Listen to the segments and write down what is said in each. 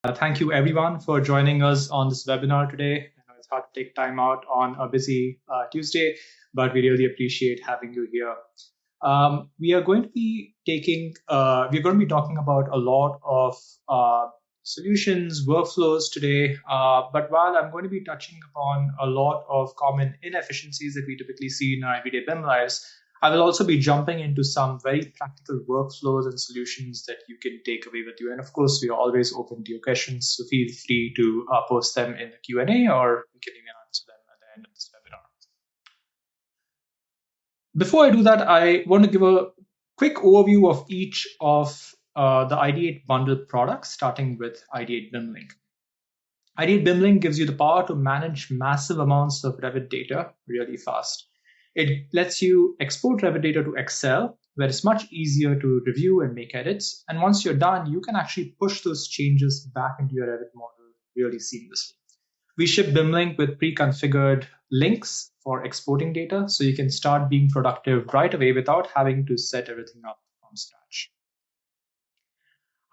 Thank you everyone for joining us on this webinar today. I know it's hard to take time out on a busy Tuesday, but we really appreciate having you here. We are going to be talking about a lot of solutions, workflows today. But while I'm going to be touching upon a lot of common inefficiencies that we typically see in our everyday BIM lives, I will also be jumping into some very practical workflows and solutions that you can take away with you. And of course, we are always open to your questions, so feel free to post them in the Q&A, or we can even answer them at the end of this webinar. Before I do that, I want to give a quick overview of each of the Ideate bundle products, starting with Ideate BIMLink. Ideate BIMLink gives you the power to manage massive amounts of Revit data really fast. It lets you export Revit data to Excel, where it's much easier to review and make edits. And once you're done, you can actually push those changes back into your Revit model really seamlessly. We ship BIMLink with pre-configured links for exporting data, so you can start being productive right away without having to set everything up from scratch.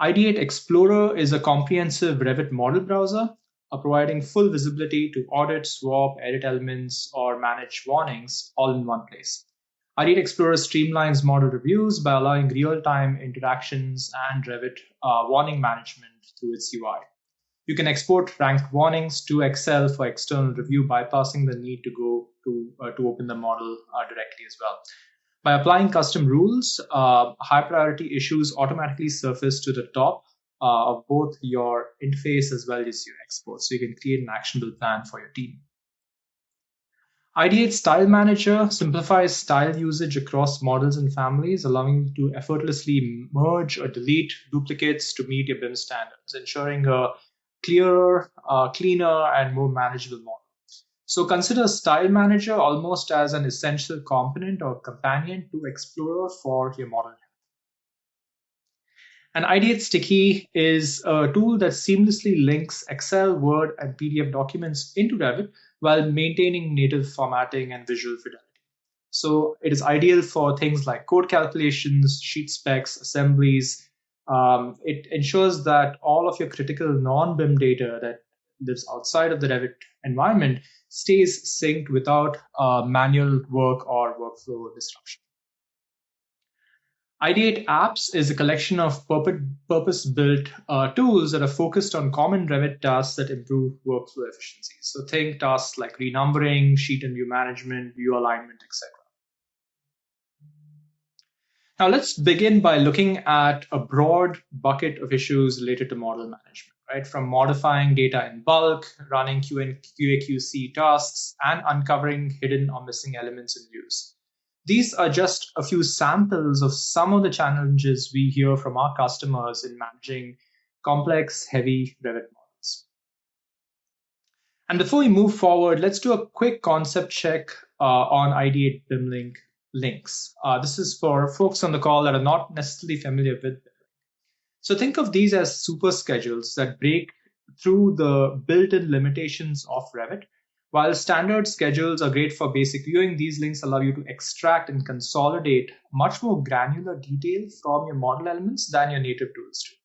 Ideate Explorer is a comprehensive Revit model browser, providing full visibility to audit, swap, edit elements, or manage warnings all in one place. Ideate Explorer streamlines model reviews by allowing real-time interactions and Revit warning management through its UI. You can export ranked warnings to Excel for external review, bypassing the need to go to open the model directly as well. By applying custom rules, high priority issues automatically surface to the top of both your interface as well as your export, so you can create an actionable plan for your team. Ideate StyleManager simplifies style usage across models and families, allowing you to effortlessly merge or delete duplicates to meet your BIM standards, ensuring a clearer, cleaner, and more manageable model. So consider StyleManager almost as an essential component or companion to Explorer for your model. And Ideate Sticky is a tool that seamlessly links Excel, Word, and PDF documents into Revit while maintaining native formatting and visual fidelity. So it is ideal for things like code calculations, sheet specs, assemblies. It ensures that all of your critical non-BIM data that lives outside of the Revit environment stays synced without manual work or workflow disruption. IdeateApps is a collection of purpose-built tools that are focused on common Revit tasks that improve workflow efficiency. So think tasks like renumbering, sheet and view management, view alignment, etc. Now let's begin by looking at a broad bucket of issues related to model management, right? From modifying data in bulk, running QA/QC tasks, and uncovering hidden or missing elements in views. These are just a few samples of some of the challenges we hear from our customers in managing complex, heavy Revit models. And before we move forward, let's do a quick concept check on Ideate BIMLink links. This is for folks on the call that are not necessarily familiar with BIMLink. So think of these as super schedules that break through the built-in limitations of Revit. While standard schedules are great for basic viewing, these links allow you to extract and consolidate much more granular detail from your model elements than your native tools do.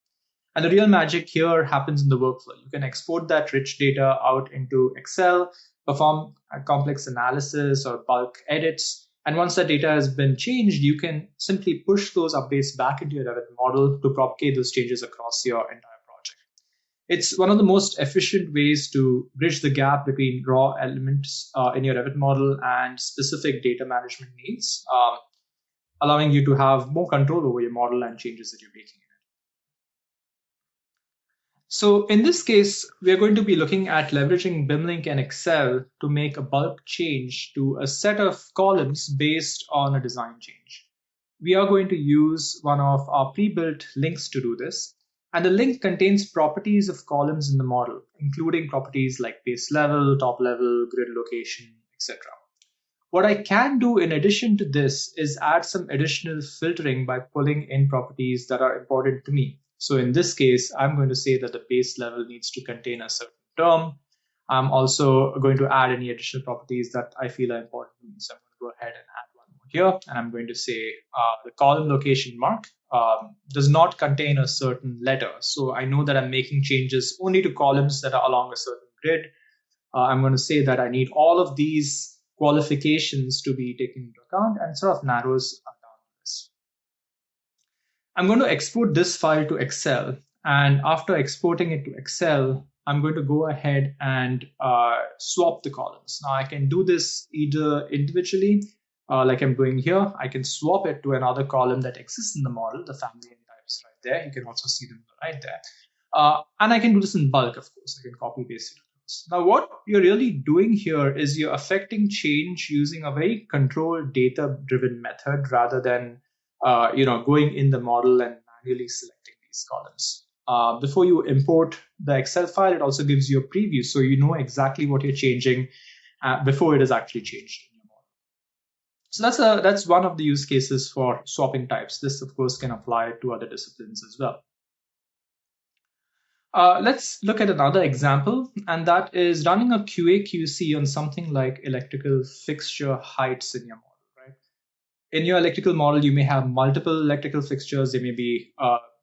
And the real magic here happens in the workflow. You can export that rich data out into Excel, perform a complex analysis or bulk edits. And once that data has been changed, you can simply push those updates back into your Revit model to propagate those changes across your entire project. It's one of the most efficient ways to bridge the gap between raw elements in your Revit model and specific data management needs, allowing you to have more control over your model and changes that you're making in it. So in this case, we are going to be looking at leveraging BIMLink and Excel to make a bulk change to a set of columns based on a design change. We are going to use one of our pre-built links to do this. And the link contains properties of columns in the model, including properties like base level, top level, grid location, etc. What I can do in addition to this is add some additional filtering by pulling in properties that are important to me. So in this case, I'm going to say that the base level needs to contain a certain term. I'm also going to add any additional properties that I feel are important to me. So I'm going to go ahead and add one more here, and I'm going to say the column location mark does not contain a certain letter. So I know that I'm making changes only to columns that are along a certain grid. I'm going to say that I need all of these qualifications to be taken into account, and sort of narrows down this. I'm going to export this file to Excel, and after exporting it to Excel, I'm going to go ahead and swap the columns. Now I can do this either individually, like I'm doing here. I can swap it to another column that exists in the model, the family and types right there. You can also see them right there. And I can do this in bulk, of course. I can copy paste it. Now, what you're really doing here is you're affecting change using a very controlled data-driven method rather than going in the model and manually selecting these columns. Before you import the Excel file, it also gives you a preview, so you know exactly what you're changing before it is actually changed in your model. So that's one of the use cases for swapping types. This, of course, can apply to other disciplines as well. Let's look at another example, and that is running a QA/QC on something like electrical fixture heights in your model. Right? In your electrical model, you may have multiple electrical fixtures. They may be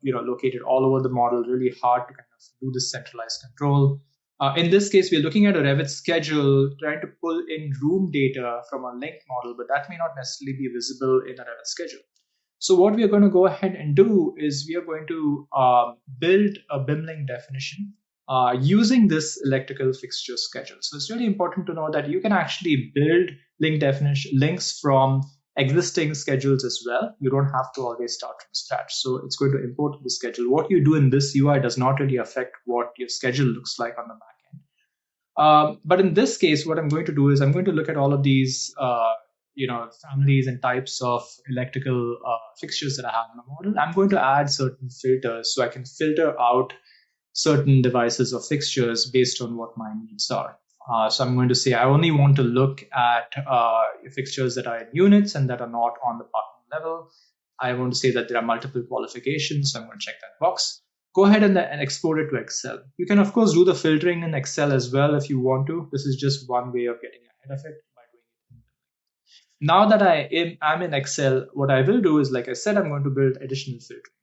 located all over the model, really hard to kind of do this centralized control. In this case, we're looking at a Revit schedule, trying to pull in room data from a link model, but that may not necessarily be visible in a Revit schedule. So what we are going to go ahead and do is we are going to build a BIMLink definition using this electrical fixture schedule. So it's really important to know that you can actually build links from existing schedules as well. You don't have to always start from scratch. So it's going to import the schedule. What you do in this UI does not really affect what your schedule looks like on the back end. But in this case, what I'm going to do is I'm going to look at all of these families and types of electrical fixtures that I have in the model. I'm going to add certain filters so I can filter out certain devices or fixtures based on what my needs are. So I'm going to say I only want to look at fixtures that are in units and that are not on the parking level. I want to say that there are multiple qualifications, so I'm going to check that box. Go ahead and export it to Excel. You can, of course, do the filtering in Excel as well if you want to. This is just one way of getting ahead of it. Now that I'm in Excel, what I will do is, like I said, I'm going to build additional filtering.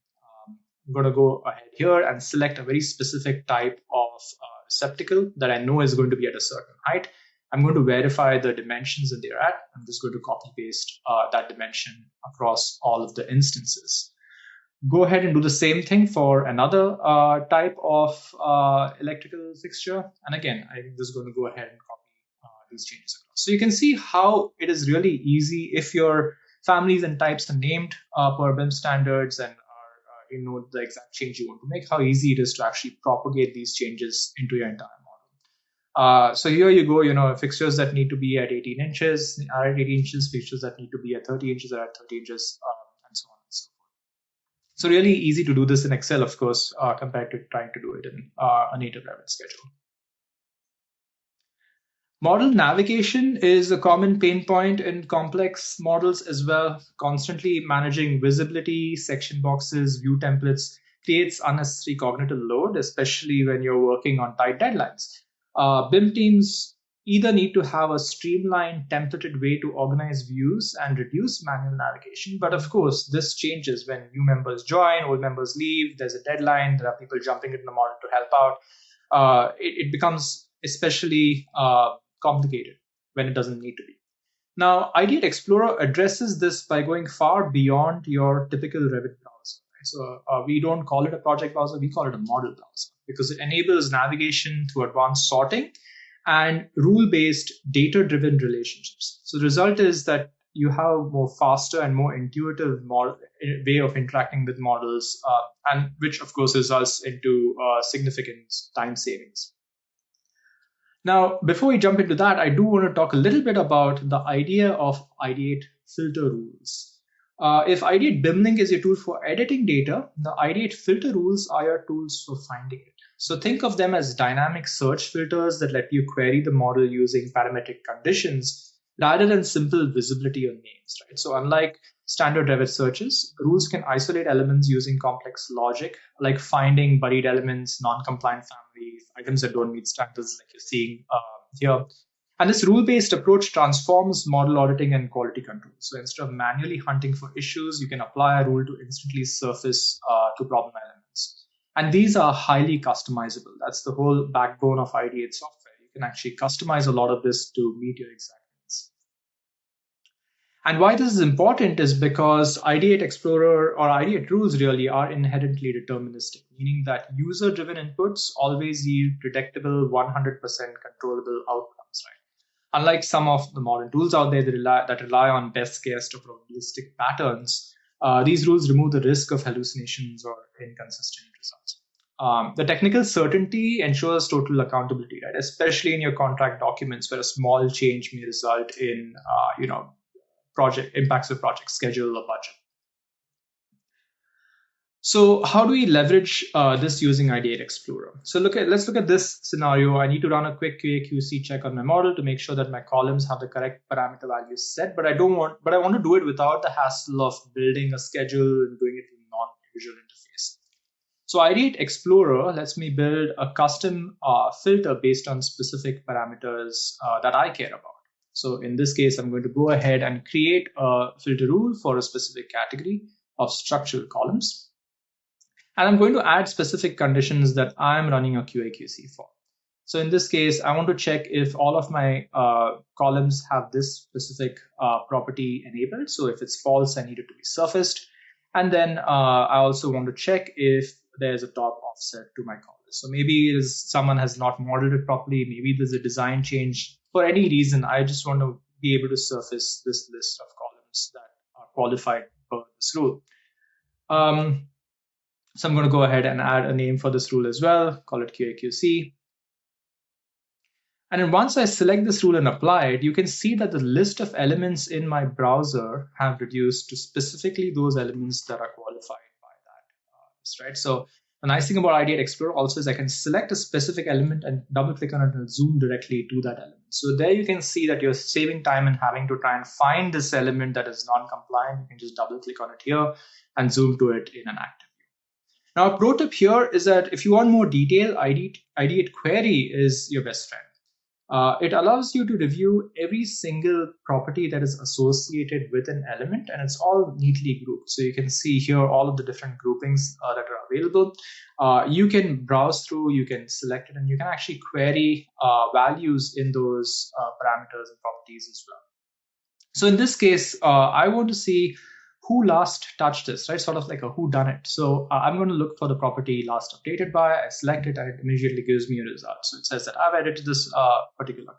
I'm going to go ahead here and select a very specific type of receptacle that I know is going to be at a certain height. I'm going to verify the dimensions that they're at. I'm just going to copy paste that dimension across all of the instances. Go ahead and do the same thing for another type of electrical fixture. And again, I'm just going to go ahead and copy these changes across. So you can see how it is really easy if your families and types are named per BIM standards and are the exact change you want to make, how easy it is to actually propagate these changes into your entire model. So here you go, fixtures that need to be at 18 inches are at 18 inches, fixtures that need to be at 30 inches are at 30 inches, and so on and so forth. So really easy to do this in Excel, of course, compared to trying to do it in a native Revit schedule. Model navigation is a common pain point in complex models as well. Constantly managing visibility, section boxes, view templates creates unnecessary cognitive load, especially when you're working on tight deadlines. BIM teams either need to have a streamlined, templated way to organize views and reduce manual navigation. But of course, this changes when new members join, old members leave, there's a deadline, there are people jumping into the model to help out. It becomes especially complicated when it doesn't need to be. Now, Ideate Explorer addresses this by going far beyond your typical Revit browser. Right? So we don't call it a project browser, we call it a model browser because it enables navigation through advanced sorting and rule-based data-driven relationships. So the result is that you have a more faster and more intuitive way of interacting with models, and which of course results into significant time savings. Now, before we jump into that, I do want to talk a little bit about the idea of Ideate filter rules. If Ideate BIMLink is your tool for editing data, the Ideate filter rules are your tools for finding it. So think of them as dynamic search filters that let you query the model using parametric conditions rather than simple visibility or names. Right? So unlike standard Revit searches, rules can isolate elements using complex logic, like finding buried elements, non-compliant family, items that don't meet standards like you're seeing here. And this rule-based approach transforms model auditing and quality control. So instead of manually hunting for issues, you can apply a rule to instantly surface to problem elements. And these are highly customizable. That's the whole backbone of Ideate software. You can actually customize a lot of this to meet your exact needs. And why this is important is because Ideate Explorer or Ideate rules really are inherently deterministic, meaning that user-driven inputs always yield predictable, 100% controllable outcomes, right? Unlike some of the modern tools out there that rely on best guess or probabilistic patterns, these rules remove the risk of hallucinations or inconsistent results. The technical certainty ensures total accountability, right? Especially in your contract documents, where a small change may result in, project impacts of project schedule or budget. So how do we leverage this using Ideate Explorer? So let's look at this scenario. I need to run a quick QA/QC check on my model to make sure that my columns have the correct parameter values set. But I want to do it without the hassle of building a schedule and doing it in a non-visual interface. So Ideate Explorer lets me build a custom filter based on specific parameters that I care about. So in this case, I'm going to go ahead and create a filter rule for a specific category of structural columns. And I'm going to add specific conditions that I'm running a QA/QC for. So in this case, I want to check if all of my columns have this specific property enabled. So if it's false, I need it to be surfaced. And then I also want to check if there's a top offset to my column. So maybe someone has not modeled it properly. Maybe there's a design change. For any reason, I just want to be able to surface this list of columns that are qualified for this rule. So I'm going to go ahead and add a name for this rule as well, call it QA/QC. And then once I select this rule and apply it, you can see that the list of elements in my browser have reduced to specifically those elements that are qualified by that, right? So the nice thing about Ideate Explorer also is I can select a specific element and double click on it and zoom directly to that element. So there you can see that you're saving time and having to try and find this element that is non-compliant. You can just double click on it here and zoom to it in an active view. Now, a pro tip here is that if you want more detail, Ideate Query is your best friend. It allows you to review every single property that is associated with an element, and it's all neatly grouped. So you can see here all of the different groupings that are available. You can browse through, you can select it, and you can actually query values in those parameters and properties as well. So in this case, I want to see who last touched this, right? Sort of like a who done it. So I'm going to look for the property last updated by, I select it, and it immediately gives me a result. So it says that I've edited this particular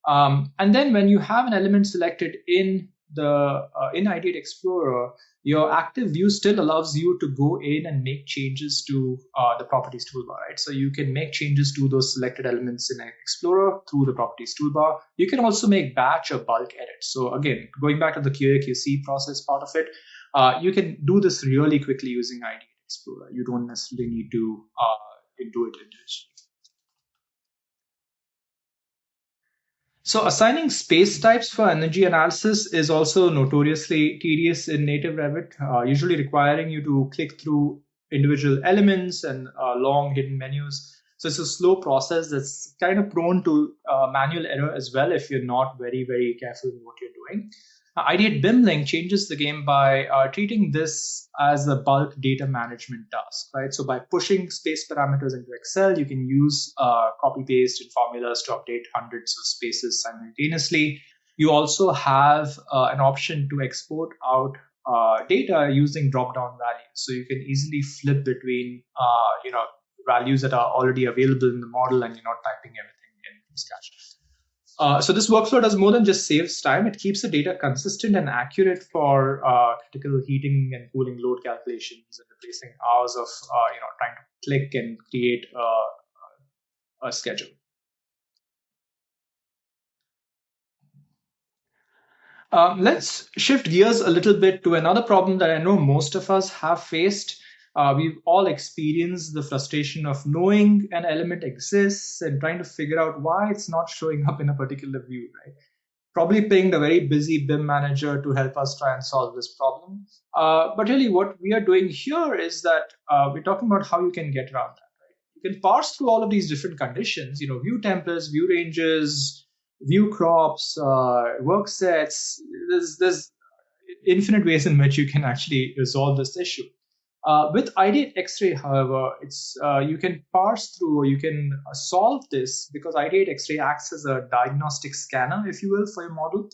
column. And then when you have an element selected in the in Ideate Explorer, your active view still allows you to go in and make changes to the properties toolbar, right? So you can make changes to those selected elements in Explorer through the properties toolbar. You can also make batch or bulk edits. So again, going back to the QA/QC process part of it, you can do this really quickly using Ideate Explorer. You don't necessarily need to do it individually. So assigning space types for energy analysis is also notoriously tedious in native Revit, usually requiring you to click through individual elements and long hidden menus. So it's a slow process that's kind of prone to manual error as well if you're not very, very careful in what you're doing. Ideate BIMLink changes the game by treating this as a bulk data management task, right? So by pushing space parameters into Excel, you can use copy-paste and formulas to update hundreds of spaces simultaneously. You also have an option to export out data using drop-down values. So you can easily flip between values that are already available in the model, and you're not typing everything in from scratch. So this workflow does more than just saves time. It keeps the data consistent and accurate for critical heating and cooling load calculations, and replacing hours of trying to click and create a schedule. Let's shift gears a little bit to another problem that I know most of us have faced. We've all experienced the frustration of knowing an element exists and trying to figure out why it's not showing up in a particular view, right? Probably pinged a very busy BIM manager to help us try and solve this problem. But really what we are doing here is that we're talking about how you can get around that, right? You can parse through all of these different conditions, view templates, view ranges, view crops, work sets. There's infinite ways in which you can actually resolve this issue. With Ideate X-ray, however, it's you can parse through, or you can solve this, because Ideate X-ray acts as a diagnostic scanner, if you will, for your model,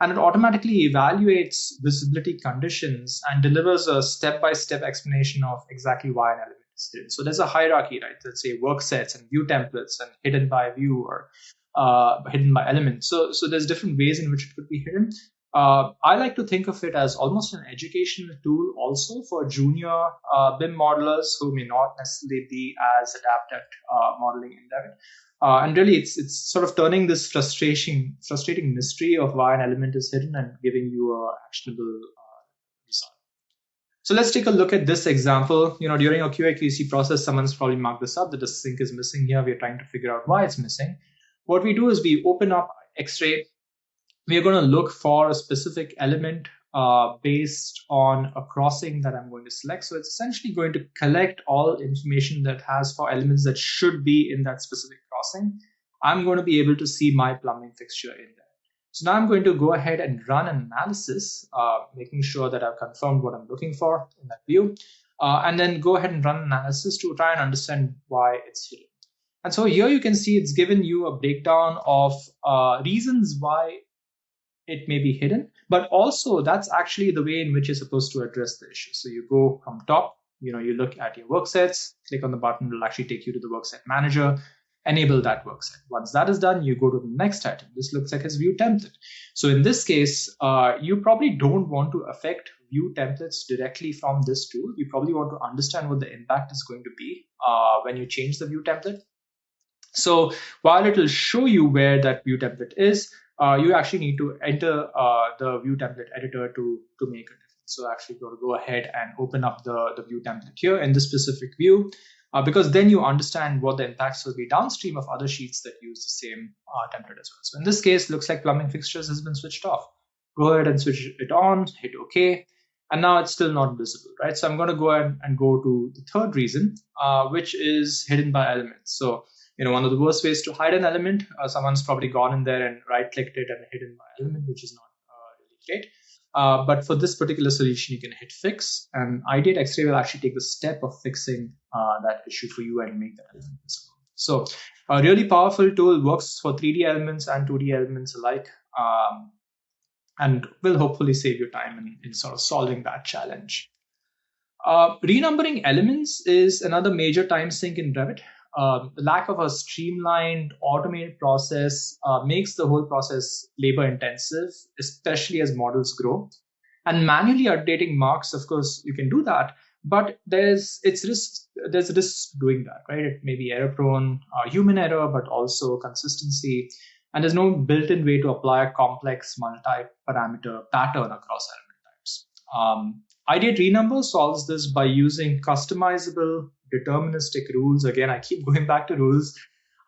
and it automatically evaluates visibility conditions and delivers a step-by-step explanation of exactly why an element is hidden. So there's a hierarchy, right? Let's say work sets and view templates and hidden by view, or hidden by element. So there's different ways in which it could be hidden. I like to think of it as almost an educational tool also for junior BIM modelers who may not necessarily be as adept at modeling in Revit. And really, it's sort of turning this frustrating mystery of why an element is hidden and giving you a actionable result. So let's take a look at this example. During a QA/QC process, someone's probably marked this up that the sink is missing here. We're trying to figure out why it's missing. What we do is we open up X-ray. We are going to look for a specific element based on a crossing that I'm going to select. So it's essentially going to collect all information that has for elements that should be in that specific crossing. I'm going to be able to see my plumbing fixture in there. So now I'm going to go ahead and run an analysis, making sure that I've confirmed what I'm looking for in that view, and then go ahead and run an analysis to try and understand why it's hidden. And so here you can see it's given you a breakdown of reasons why it may be hidden, but also that's actually the way in which you're supposed to address the issue. So you go from top, you look at your work sets, click on the button, it'll actually take you to the work set manager, enable that work set. Once that is done, you go to the next item. This looks like a view template. So in this case, you probably don't want to affect view templates directly from this tool. You probably want to understand what the impact is going to be when you change the view template. So while it will show you where that view template is, you actually need to enter the view template editor to make a difference. So actually go ahead and open up the view template here in this specific view, because then you understand what the impacts will be downstream of other sheets that use the same template as well. So in this case, looks like plumbing fixtures has been switched off. Go ahead and switch it on, hit OK. And now it's still not visible, right? So I'm going to go ahead and go to the third reason, which is hidden by elements. So one of the worst ways to hide an element, someone's probably gone in there and right-clicked it and hidden by element, which is not really great. But for this particular solution, you can hit fix, and Ideate X-ray will actually take the step of fixing that issue for you and make that element visible. So a really powerful tool, works for 3D elements and 2D elements alike, and will hopefully save you time in sort of solving that challenge. Renumbering elements is another major time sink in Revit. The lack of a streamlined, automated process makes the whole process labor intensive, especially as models grow. And manually updating marks, of course, you can do that, but there's risk doing that, right? It may be error prone, human error, but also consistency. And there's no built-in way to apply a complex multi-parameter pattern across element types. Ideate Renumber solves this by using customizable deterministic rules. Again, I keep going back to rules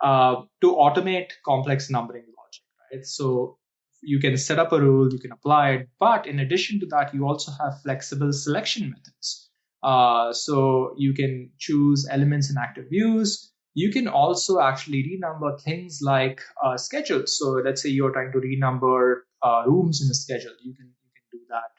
to automate complex numbering logic, right? So you can set up a rule, you can apply it, but in addition to that, you also have flexible selection methods. So you can choose elements in active views. You can also actually renumber things like schedules. So let's say you're trying to renumber rooms in a schedule. You can do that.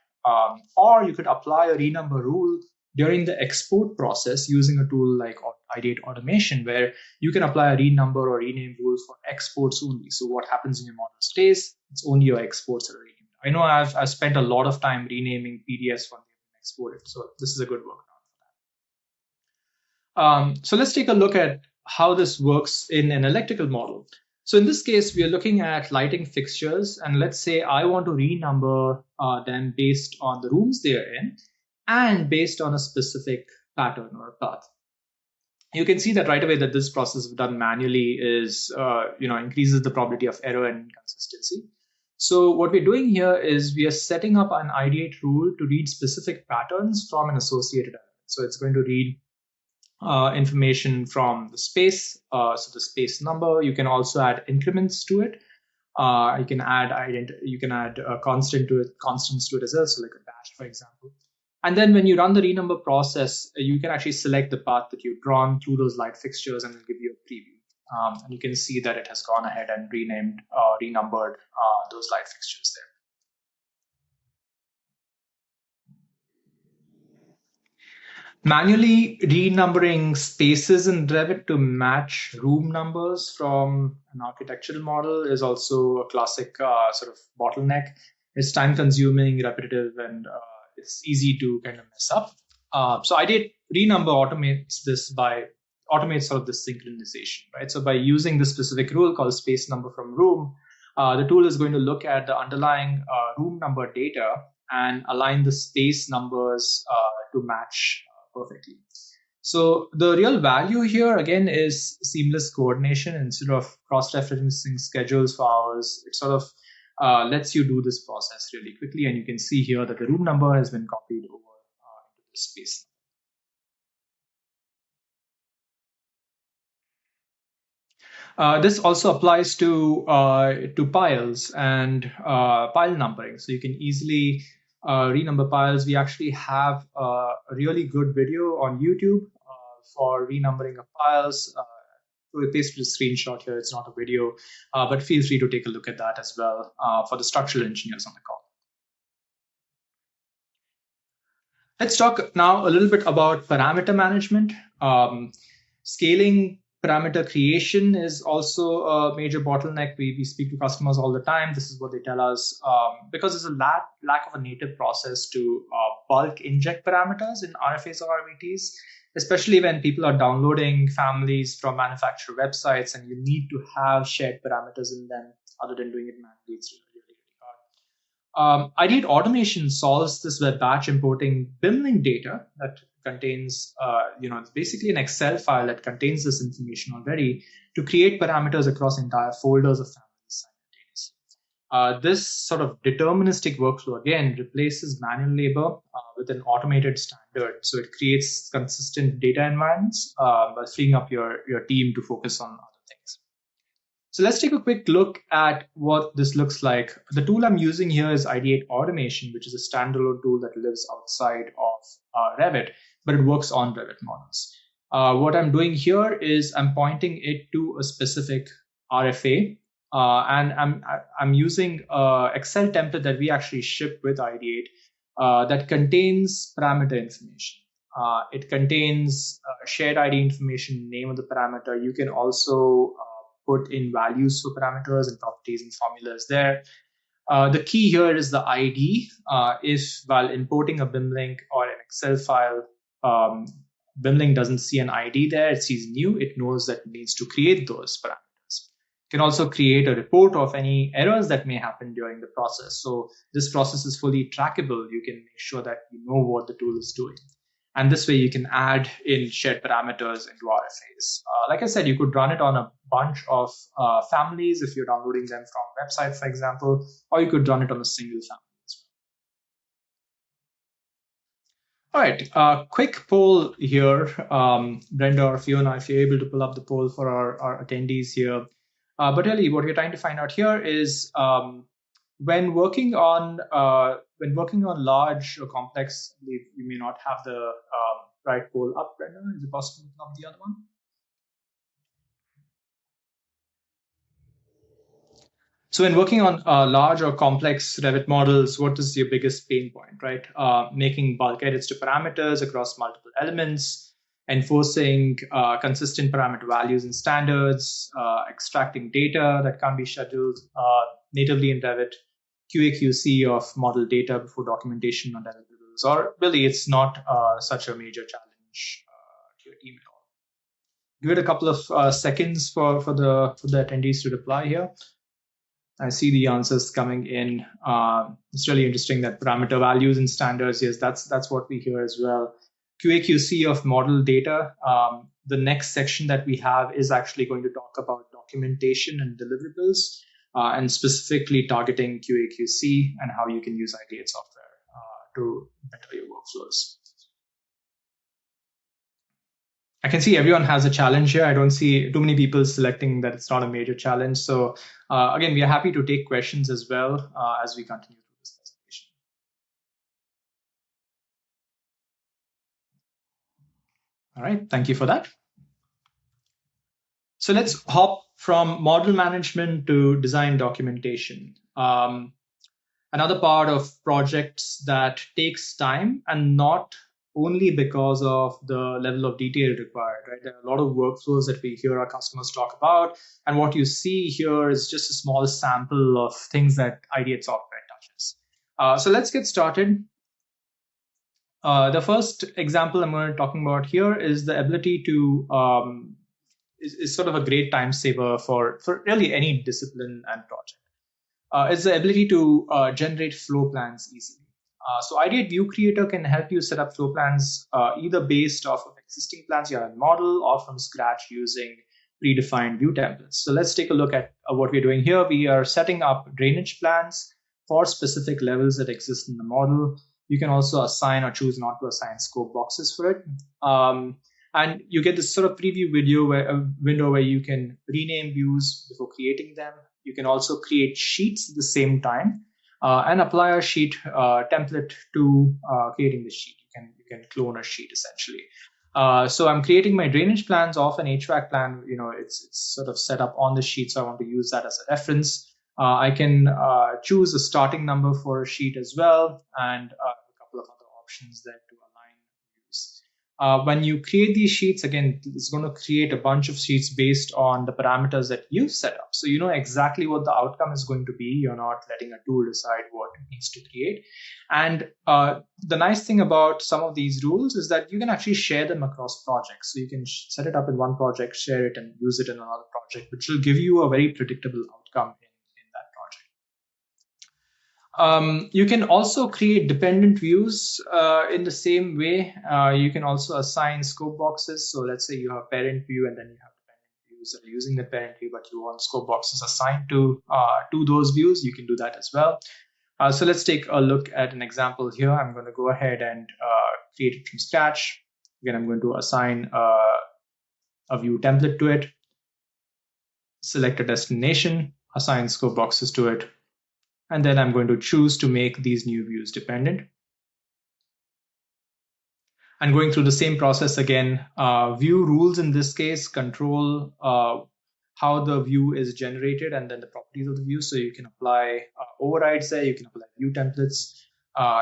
Or you could apply a renumber rule during the export process using a tool like Ideate Automation, where you can apply a renumber or rename rule for exports only. So what happens in your model stays, it's only your exports that are renamed. I know I've spent a lot of time renaming PDFs when they've been exported, so this is a good workaround for that. So let's take a look at how this works in an electrical model. So in this case, we are looking at lighting fixtures, and let's say I want to renumber them based on the rooms they are in and based on a specific pattern or path. You can see that right away that this process done manually is, increases the probability of error and inconsistency. So what we're doing here is we are setting up an Ideate rule to read specific patterns from an associated element. So it's going to read information from the space, so the space number. You can also add increments to it. You can add constants to it as well, so like a dash, for example. And then when you run the renumber process, you can actually select the path that you've drawn through those light fixtures and it'll give you a preview. And you can see that it has gone ahead and renumbered those light fixtures there. Manually renumbering spaces in Revit to match room numbers from an architectural model is also a classic sort of bottleneck. It's time consuming, repetitive, and it's easy to kind of mess up. So Ideate renumber automates sort of this synchronization, right? So by using this specific rule called space number from room, the tool is going to look at the underlying room number data and align the space numbers to match perfectly. So the real value here again is seamless coordination instead of cross-referencing schedules for hours. It sort of lets you do this process really quickly, and you can see here that the room number has been copied over into the space. This also applies to piles and pile numbering. So you can easily renumber piles. We actually have a really good video on YouTube for renumbering of piles. We pasted a screenshot here. It's not a video, but feel free to take a look at that as well for the structural engineers on the call. Let's talk now a little bit about parameter management. Scaling parameter creation is also a major bottleneck. We speak to customers all the time. This is what they tell us. Because there's a lack of a native process to bulk inject parameters in RFAs or RVTs, especially when people are downloading families from manufacturer websites and you need to have shared parameters in them other than doing it manually. It's really hard. Ideate Automation solves this by batch importing BIMLink data that contains, it's basically an Excel file that contains this information already to create parameters across entire folders of families simultaneously. This sort of deterministic workflow, again, replaces manual labor with an automated standard. So it creates consistent data environments by freeing up your team to focus on other things. So let's take a quick look at what this looks like. The tool I'm using here is Ideate Automation, which is a standalone tool that lives outside of Revit, but it works on Revit models. What I'm doing here is I'm pointing it to a specific RFA, and I'm using an Excel template that we actually ship with Ideate that contains parameter information. It contains shared ID information, name of the parameter. You can also put in values for parameters and properties and formulas there. The key here is the ID. If while importing a BIMLink or an Excel file, BIMLink doesn't see an ID there, it sees new, it knows that it needs to create those parameters. You can also create a report of any errors that may happen during the process. So this process is fully trackable. You can make sure that you know what the tool is doing. And this way you can add in shared parameters into RFAs. Like I said, you could run it on a bunch of families if you're downloading them from websites, for example, or you could run it on a single family as well. All right, quick poll here. Brenda or Fiona, if you're able to pull up the poll for our attendees here. But really what we're trying to find out here is when working on large or complex, we may not have the right poll up, Brenda. Is it possible to pull up the other one? So when working on large or complex Revit models, what is your biggest pain point, right? Making bulk edits to parameters across multiple elements, enforcing consistent parameter values and standards, extracting data that can't be scheduled natively in Revit, QA/QC of model data before documentation on deliverables, or really it's not such a major challenge to your team at all. Give it a couple of seconds for the attendees to reply here. I see the answers coming in. It's really interesting that parameter values and standards, yes, that's what we hear as well. QA/QC of model data. The next section that we have is actually going to talk about documentation and deliverables, and specifically targeting QA/QC and how you can use Ideate software to better your workflows. I can see everyone has a challenge here. I don't see too many people selecting that it's not a major challenge. So again, we are happy to take questions as well as we continue through this presentation. All right, thank you for that. So let's hop from model management to design documentation. Another part of projects that takes time, and not only because of the level of detail required, right? There are a lot of workflows that we hear our customers talk about, and what you see here is just a small sample of things that Ideate software touches. So let's get started. The first example I'm going to talking about here is the ability to is sort of a great time saver for really any discipline and project. Is the ability to generate flow plans easily. So Ideate View Creator can help you set up flow plans either based off of existing plans you have in model or from scratch using predefined view templates. So let's take a look at what we're doing here. We are setting up drainage plans for specific levels that exist in the model. You can also assign or choose not to assign scope boxes for it. And you get this sort of preview window where you can rename views before creating them. You can also create sheets at the same time and apply a sheet template to creating the sheet. You can clone a sheet essentially. So I'm creating my drainage plans off an HVAC plan. It's sort of set up on the sheet, so I want to use that as a reference. I can choose a starting number for a sheet as well, and a couple of other options there to align views. When you create these sheets, again, it's going to create a bunch of sheets based on the parameters that you've set up. So you know exactly what the outcome is going to be. You're not letting a tool decide what it needs to create. And the nice thing about some of these rules is that you can actually share them across projects. So you can set it up in one project, share it, and use it in another project, which will give you a very predictable outcome in that project. You can also create dependent views in the same way. You can also assign scope boxes. So let's say you have parent view and then you have dependent views that are using the parent view, but you want scope boxes assigned to those views. You can do that as well. So let's take a look at an example here. I'm going to go ahead and create it from scratch. Again, I'm going to assign a view template to it, select a destination, assign scope boxes to it, and then I'm going to choose to make these new views dependent. And going through the same process again, view rules in this case control how the view is generated and then the properties of the view. So you can apply overrides there, you can apply view templates,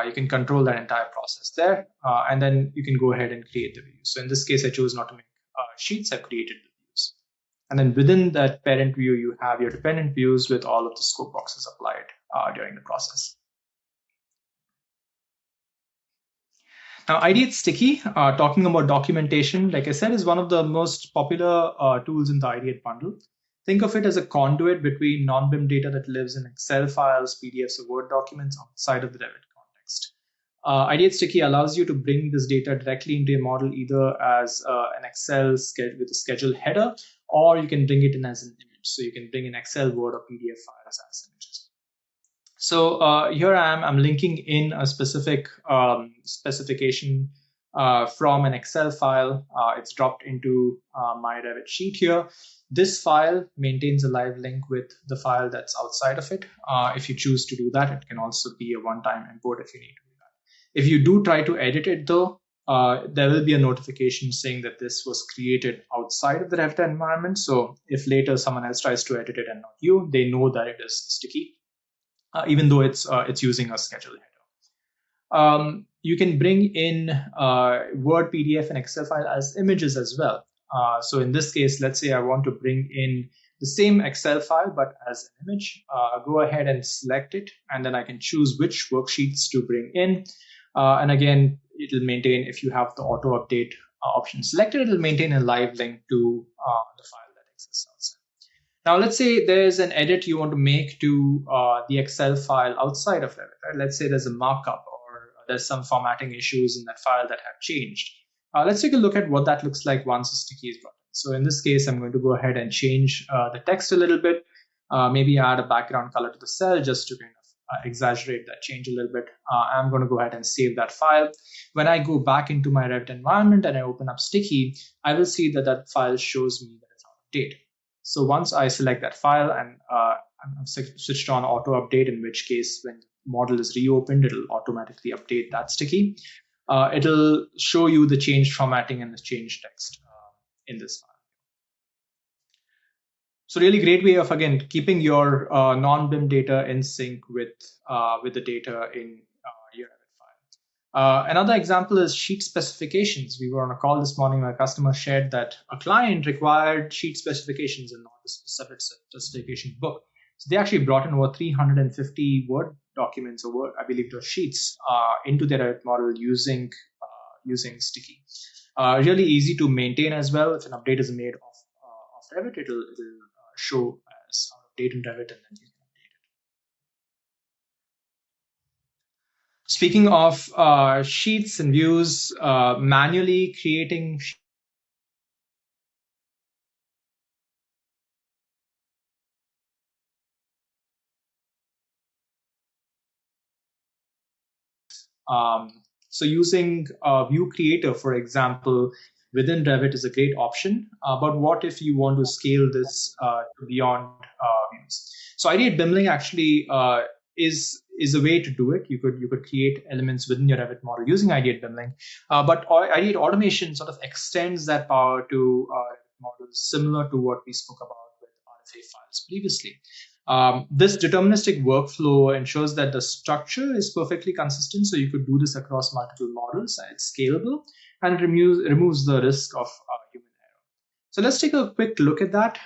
you can control that entire process there, and then you can go ahead and create the view. So in this case, I chose not to make sheets, I've created the views. And then within that parent view, you have your dependent views with all of the scope boxes applied during the process. Now, Ideate Sticky, talking about documentation, like I said, is one of the most popular tools in the Ideate bundle. Think of it as a conduit between non-BIM data that lives in Excel files, PDFs, or Word documents outside of the Revit context. Ideate Sticky allows you to bring this data directly into your model either as an Excel with a schedule header, or you can bring it in as an image. So you can bring in Excel, Word, or PDF files as images. So here I'm linking in a specific specification from an Excel file. It's dropped into my Revit sheet here. This file maintains a live link with the file that's outside of it. If you choose to do that, it can also be a one-time import if you need to do that. If you do try to edit it though, there will be a notification saying that this was created outside of the Revit environment. So if later someone else tries to edit it and not you, they know that it is sticky. Even though it's using a schedule header. You can bring in Word, PDF, and Excel file as images as well. So in this case, let's say I want to bring in the same Excel file, but as an image. Go ahead and select it, and then I can choose which worksheets to bring in. And again, it'll maintain, if you have the auto update option selected, it'll maintain a live link to the file that exists outside. Now, let's say there's an edit you want to make to the Excel file outside of Revit. Right? Let's say there's a markup or there's some formatting issues in that file that have changed. Let's take a look at what that looks like once a sticky is brought in. So in this case, I'm going to go ahead and change the text a little bit, maybe add a background color to the cell just to kind of exaggerate that change a little bit. I'm going to go ahead and save that file. When I go back into my Revit environment and I open up Sticky, I will see that that file shows me that it's out of date. So once I select that file and I'm switched on auto update, in which case when the model is reopened, it'll automatically update that sticky. It'll show you the changed formatting and the changed text in this file. So really great way of, again, keeping your non-BIM data in sync with the data in your Revit file. Another example is sheet specifications. We were on a call this morning where a customer shared that a client required sheet specifications and not a separate specification book. So they actually brought in over 350 Word documents, or Word, I believe those sheets, into their Revit model using Sticky. Really easy to maintain as well. If an update is made of Revit, it'll show as out of date in Revit, and then you can update it. Speaking of sheets and views, manually creating so using View Creator, for example, within Revit is a great option. But what if you want to scale this to beyond views? So Ideate BIMLink actually is a way to do it. You could create elements within your Revit model using Ideate BIMLink, but Ideate Automation sort of extends that power to models similar to what we spoke about with RFA files previously. This deterministic workflow ensures that the structure is perfectly consistent, so you could do this across multiple models. It's scalable, and it removes the risk of human error. So let's take a quick look at that.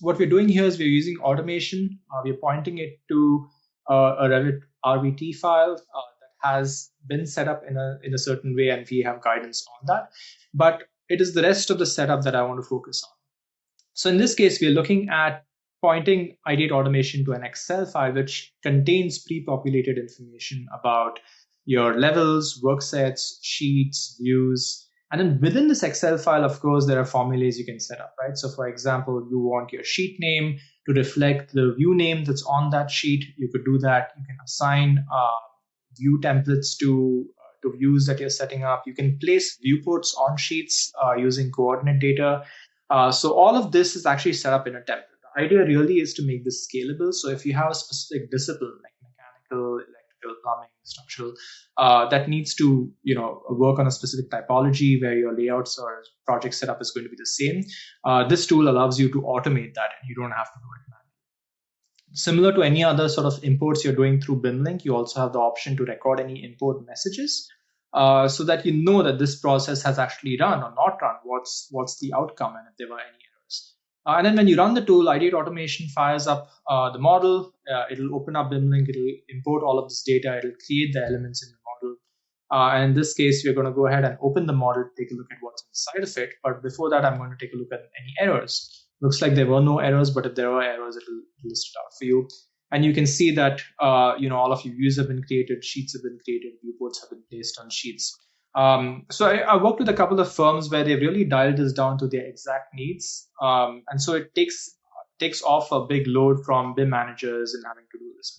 What we're doing here is we're using automation. We're pointing it to a Revit RVT file that has been set up in a certain way, and we have guidance on that. But it is the rest of the setup that I want to focus on. So in this case, we're looking at pointing Ideate Automation to an Excel file which contains pre-populated information about your levels, work sets, sheets, views. And then within this Excel file, of course, there are formulas you can set up, right? So for example, you want your sheet name to reflect the view name that's on that sheet. You could do that. You can assign view templates to views that you're setting up. You can place viewports on sheets using coordinate data. So all of this is actually set up in a template. The idea really is to make this scalable. So if you have a specific discipline like mechanical, electrical, plumbing, structural, that needs to work on a specific typology where your layouts or project setup is going to be the same, this tool allows you to automate that, and you don't have to do it manually. Similar to any other sort of imports you're doing through BIMLink, you also have the option to record any import messages so that you know that this process has actually run or not run, what's the outcome, and if there were any errors. And then when you run the tool, Ideate Automation fires up the model. It'll open up BIMLink. It'll import all of this data. It'll create the elements in the model. And in this case, we're going to go ahead and open the model, take a look at what's inside of it. But before that, I'm going to take a look at any errors. Looks like there were no errors, but if there are errors, it'll list it out for you. And you can see that all of your views have been created, sheets have been created, viewports have been placed on sheets. So I worked with a couple of firms where they've really dialed this down to their exact needs. And so it takes off a big load from BIM managers and having to do this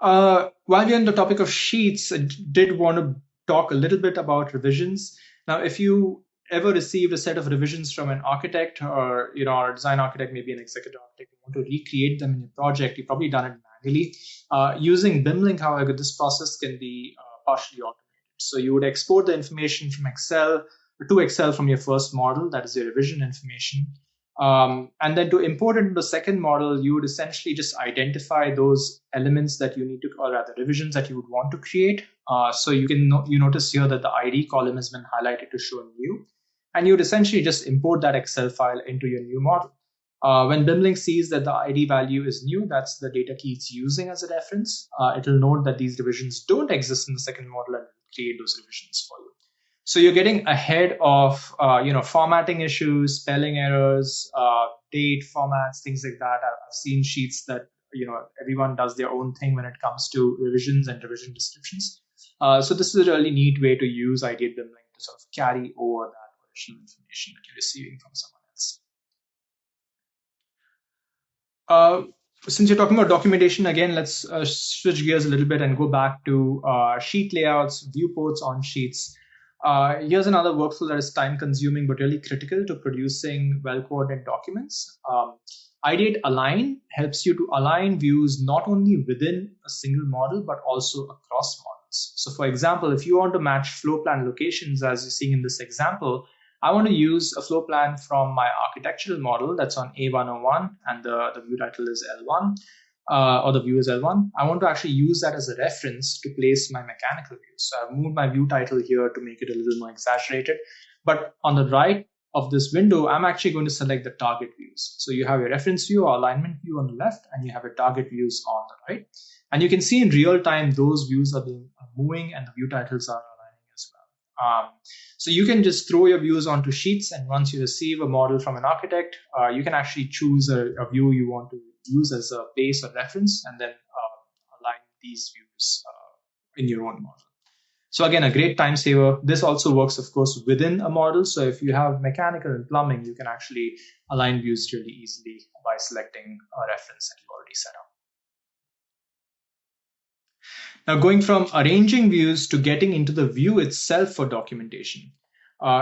manually. While we're on the topic of sheets, I did want to talk a little bit about revisions. Now, if you ever received a set of revisions from an architect or a design architect, maybe an executive architect, you want to recreate them in your project, you've probably done it manually. Using BIMLink, however, this process can be partially automated. So you would export the information from Excel to Excel from your first model, that is your revision information. And then to import it into the second model, you would essentially just identify those elements that you need to, or rather revisions that you would want to create. So you notice here that the ID column has been highlighted to show new. And you would essentially just import that Excel file into your new model. When BIMLink sees that the ID value is new, that's the data key it's using as a reference. It'll note that these revisions don't exist in the second model and create those revisions for you. So you're getting ahead of formatting issues, spelling errors, date formats, things like that. I've seen sheets that everyone does their own thing when it comes to revisions and revision descriptions. So this is a really neat way to use Ideate BIMLink to sort of carry over that original information that you're receiving from someone else. Since you're talking about documentation, again, let's switch gears a little bit and go back to sheet layouts, viewports on sheets. Here's another workflow that is time consuming but really critical to producing well-coordinated documents. Ideate Align helps you to align views not only within a single model but also across models. So for example, if you want to match floor plan locations as you're seeing in this example, I want to use a floor plan from my architectural model that's on A101 and the view title is L1, or the view is L1. I want to actually use that as a reference to place my mechanical views. So I've moved my view title here to make it a little more exaggerated. But on the right of this window, I'm actually going to select the target views. So you have your reference view or alignment view on the left, and you have your target views on the right. And you can see in real time, those views are moving and the view titles are aligning as well. So you can just throw your views onto sheets, and once you receive a model from an architect, you can actually choose a view you want to use as a base or reference, and then align these views in your own model. So again, a great time saver. This also works, of course, within a model. So if you have mechanical and plumbing, you can actually align views really easily by selecting a reference that you already set up. Now, going from arranging views to getting into the view itself for documentation.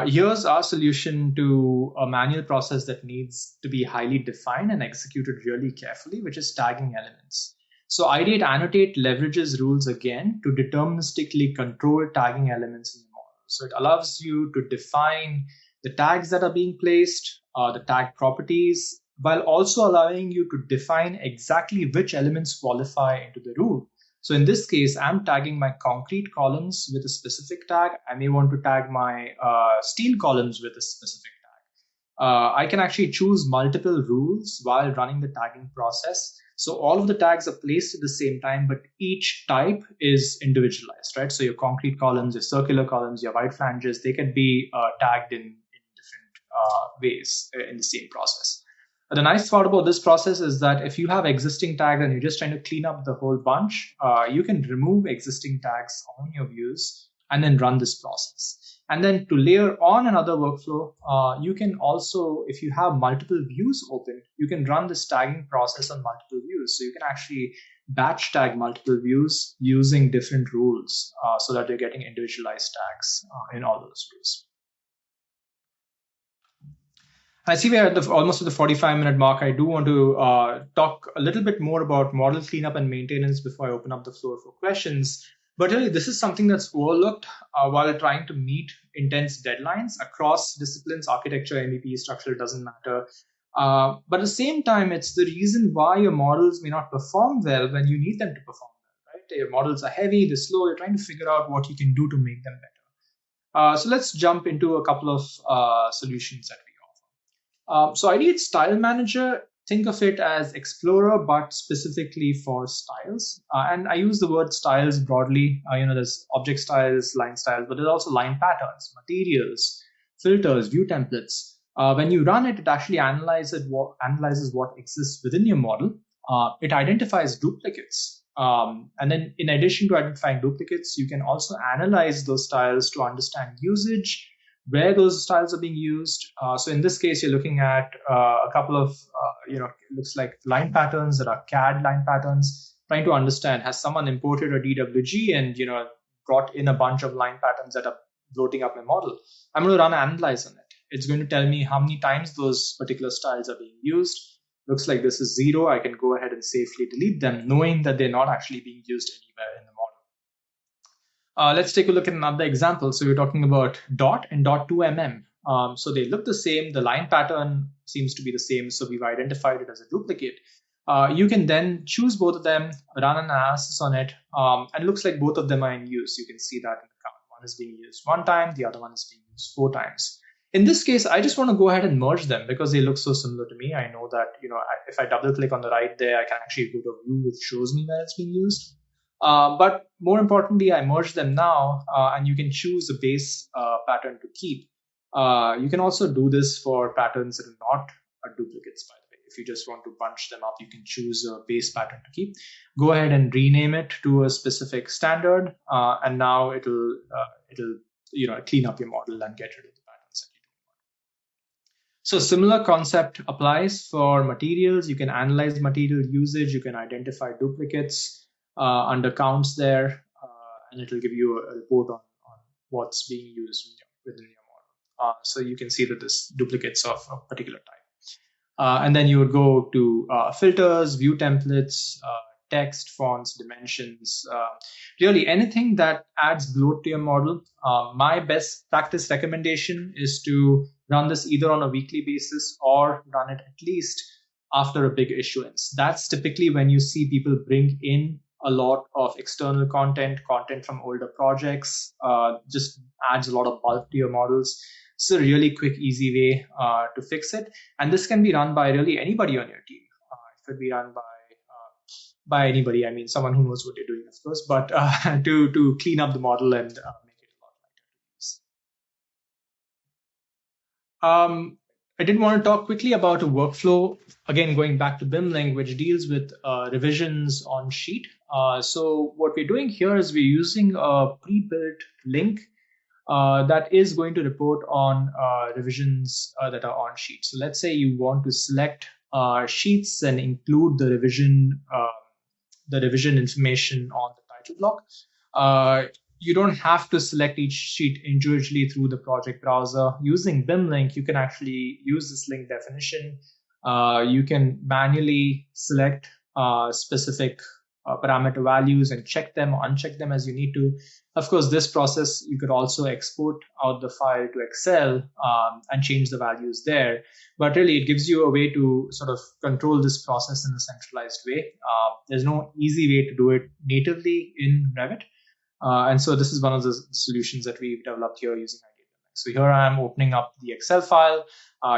Here's our solution to a manual process that needs to be highly defined and executed really carefully, which is tagging elements. So Ideate Annotate leverages rules again to deterministically control tagging elements in the model. So it allows you to define the tags that are being placed, the tag properties, while also allowing you to define exactly which elements qualify into the rule. So in this case, I'm tagging my concrete columns with a specific tag. I may want to tag my steel columns with a specific tag. I can actually choose multiple rules while running the tagging process. So all of the tags are placed at the same time, but each type is individualized, right? So your concrete columns, your circular columns, your white flanges, they can be tagged in different ways in the same process. The nice part about this process is that if you have existing tags and you're just trying to clean up the whole bunch, you can remove existing tags on your views and then run this process. And then to layer on another workflow, you can also, if you have multiple views open, you can run this tagging process on multiple views. So you can actually batch tag multiple views using different rules so that you're getting individualized tags in all those views. I see we're at almost at the 45-minute mark. I do want to talk a little bit more about model cleanup and maintenance before I open up the floor for questions. But really, this is something that's overlooked while trying to meet intense deadlines across disciplines, architecture, MEP, structure, doesn't matter. But at the same time, it's the reason why your models may not perform well when you need them to perform well, right? Your models are heavy, they're slow, you're trying to figure out what you can do to make them better. So let's jump into a couple of solutions that we so Ideate StyleManager, think of it as Explorer, but specifically for styles. And I use the word styles broadly. There's object styles, line styles, but there's also line patterns, materials, filters, view templates. When you run it, it actually analyzes what exists within your model. It identifies duplicates. And then in addition to identifying duplicates, you can also analyze those styles to understand usage, where those styles are being used. So in this case, you're looking at a couple of, it looks like line patterns that are CAD line patterns, trying to understand, has someone imported a DWG and, brought in a bunch of line patterns that are bloating up my model? I'm going to run an analyze on it. It's going to tell me how many times those particular styles are being used. Looks like this is 0. I can go ahead and safely delete them, knowing that they're not actually being used anywhere in the model. Let's take a look at another example. So we're talking about dot and dot 2mm. So they look the same. The line pattern seems to be the same. So we've identified it as a duplicate. You can then choose both of them, run an analysis on it, and it looks like both of them are in use. You can see that in the count. One is being used 1 time, the other one is being used 4 times. In this case, I just want to go ahead and merge them because they look so similar to me. I know that if I double click on the right there, I can actually go to a view which shows me where it's being used. But more importantly, I merge them now, and you can choose a base pattern to keep. You can also do this for patterns that are not duplicates, by the way. If you just want to bunch them up, you can choose a base pattern to keep. Go ahead and rename it to a specific standard, and now it'll clean up your model and get rid of the patterns that you don't want. So similar concept applies for materials. You can analyze material usage. You can identify duplicates under counts there, and it'll give you a report on what's being used within your model. So you can see that there's duplicates of a particular type. And then you would go to filters, view templates, text, fonts, dimensions, really anything that adds bloat to your model. My best practice recommendation is to run this either on a weekly basis or run it at least after a big issuance. That's typically when you see people bring in a lot of external content from older projects, just adds a lot of bulk to your models. It's a really quick, easy way to fix it. And this can be run by really anybody on your team. It could be run by anybody. I mean, someone who knows what they're doing, of course, but to clean up the model and make it a lot lighter to use. I did want to talk quickly about a workflow, again, going back to BIMLink, which deals with revisions on sheet. So what we're doing here is we're using a pre-built link that is going to report on revisions that are on sheet. So let's say you want to select sheets and include the revision information on the title block. You don't have to select each sheet individually through the project browser. Using BIMLink, you can actually use this link definition. You can manually select specific parameter values and check them or uncheck them as you need to. Of course, this process, you could also export out the file to Excel and change the values there. But really, it gives you a way to sort of control this process in a centralized way. There's no easy way to do it natively in Revit. And so this is one of the solutions that we've developed here using Ideate BIMLink. So here I am opening up the Excel file.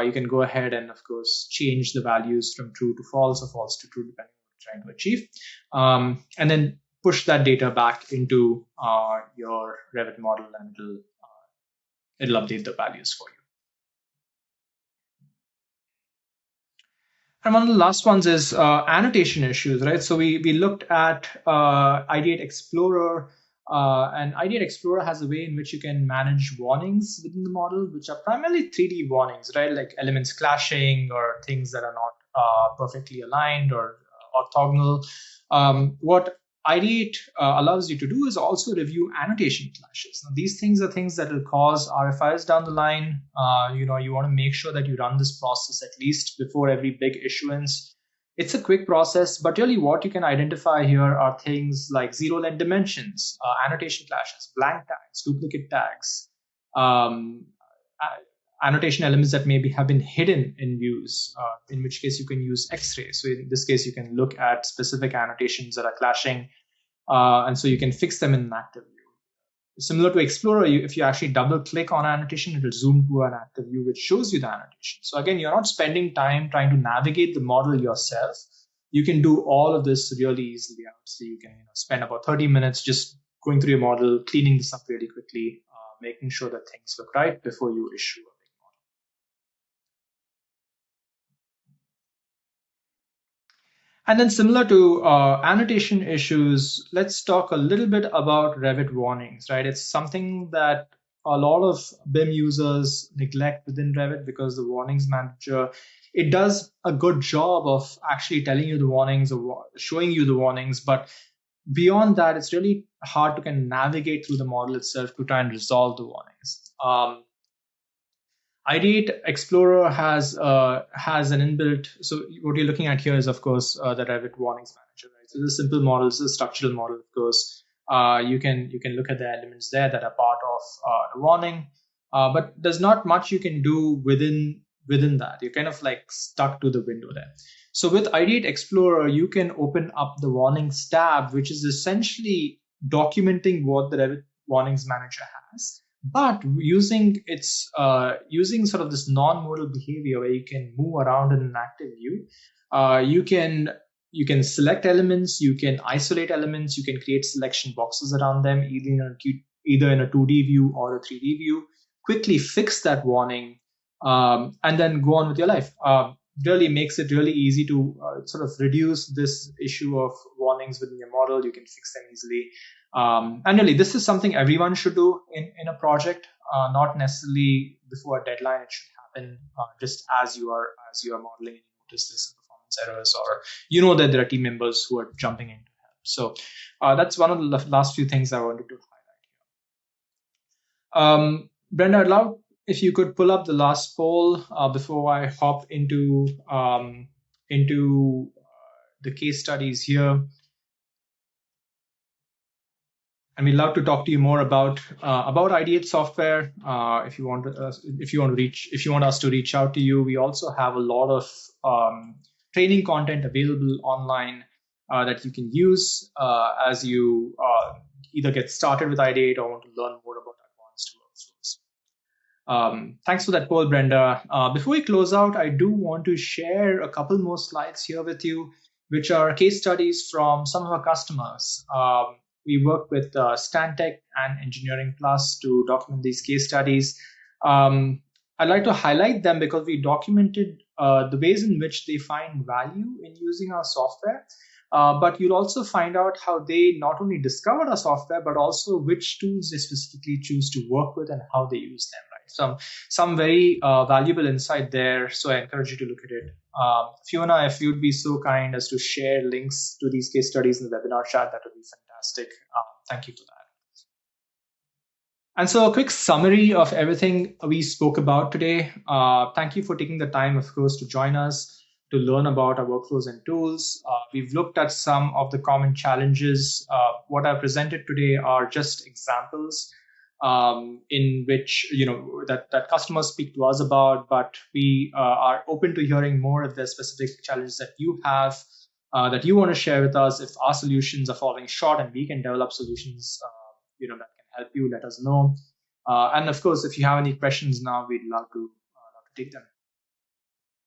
You can go ahead and, of course, change the values from true to false or false to true, depending on what you're trying to achieve. And then push that data back into your Revit model, and it'll update the values for you. And one of the last ones is annotation issues, right? So we looked at Ideate Explorer, and Ideate Explorer has a way in which you can manage warnings within the model, which are primarily 3D warnings, right? Like elements clashing or things that are not perfectly aligned or orthogonal. What Ideate allows you to do is also review annotation clashes. Now, these things are things that will cause RFIs down the line. You want to make sure that you run this process at least before every big issuance. It's a quick process, but really what you can identify here are things like zero-length dimensions, annotation clashes, blank tags, duplicate tags, annotation elements that maybe have been hidden in views, in which case you can use X-ray. So in this case, you can look at specific annotations that are clashing, and so you can fix them in an active view. Similar to Explorer, if you actually double click on annotation, it will zoom to an active view, which shows you the annotation. So again, you're not spending time trying to navigate the model yourself. You can do all of this really easily. So you can spend about 30 minutes just going through your model, cleaning this up really quickly, making sure that things look right before you issue a big model. And then similar to annotation issues, let's talk a little bit about Revit warnings, right? It's something that a lot of BIM users neglect within Revit because the warnings manager, it does a good job of actually telling you the warnings or showing you the warnings. But beyond that, it's really hard to kind of navigate through the model itself to try and resolve the warnings. Ideate Explorer has an inbuilt. So what you're looking at here is, of course, the Revit warnings manager. Right? So this is a simple model. This is a structural model, of course. You can look at the elements there that are part of the warning, but there's not much you can do within that. You're kind of like stuck to the window there. So with Ideate Explorer, you can open up the warnings tab, which is essentially documenting what the Revit warnings manager has. But using sort of this non-modal behavior where you can move around in an active view, you can select elements, you can isolate elements, you can create selection boxes around them, either in a 2D view or a 3D view, quickly fix that warning, and then go on with your life. Really makes it really easy to sort of reduce this issue of warnings within your model. You can fix them easily. And really, this is something everyone should do in a project, not necessarily before a deadline. It should happen just as you are modeling and you notice this in performance errors, or that there are team members who are jumping in to help. So that's one of the last few things I wanted to highlight here. Brenda, I'd love if you could pull up the last poll before I hop into the case studies here. And we'd love to talk to you more about Ideate software. If you want us to reach out to you, we also have a lot of training content available online that you can use as you either get started with Ideate or want to learn more about advanced workflows. Thanks for that poll, Brenda. Before we close out, I do want to share a couple more slides here with you, which are case studies from some of our customers. We work with Stantec and Engineering Plus to document these case studies. I'd like to highlight them because we documented the ways in which they find value in using our software. But you'll also find out how they not only discovered our software, but also which tools they specifically choose to work with and how they use them. Right? Some very valuable insight there. So I encourage you to look at it. Fiona, if you'd be so kind as to share links to these case studies in the webinar chat, that would be fantastic. Thank you for that. And so a quick summary of everything we spoke about today. Thank you for taking the time, of course, to join us to learn about our workflows and tools. We've looked at some of the common challenges. What I presented today are just examples in which that customers speak to us about, but we are open to hearing more of the specific challenges that you have, that you want to share with us. If our solutions are falling short and we can develop solutions that can help you, let us know. And of course, if you have any questions now, we'd love to take them.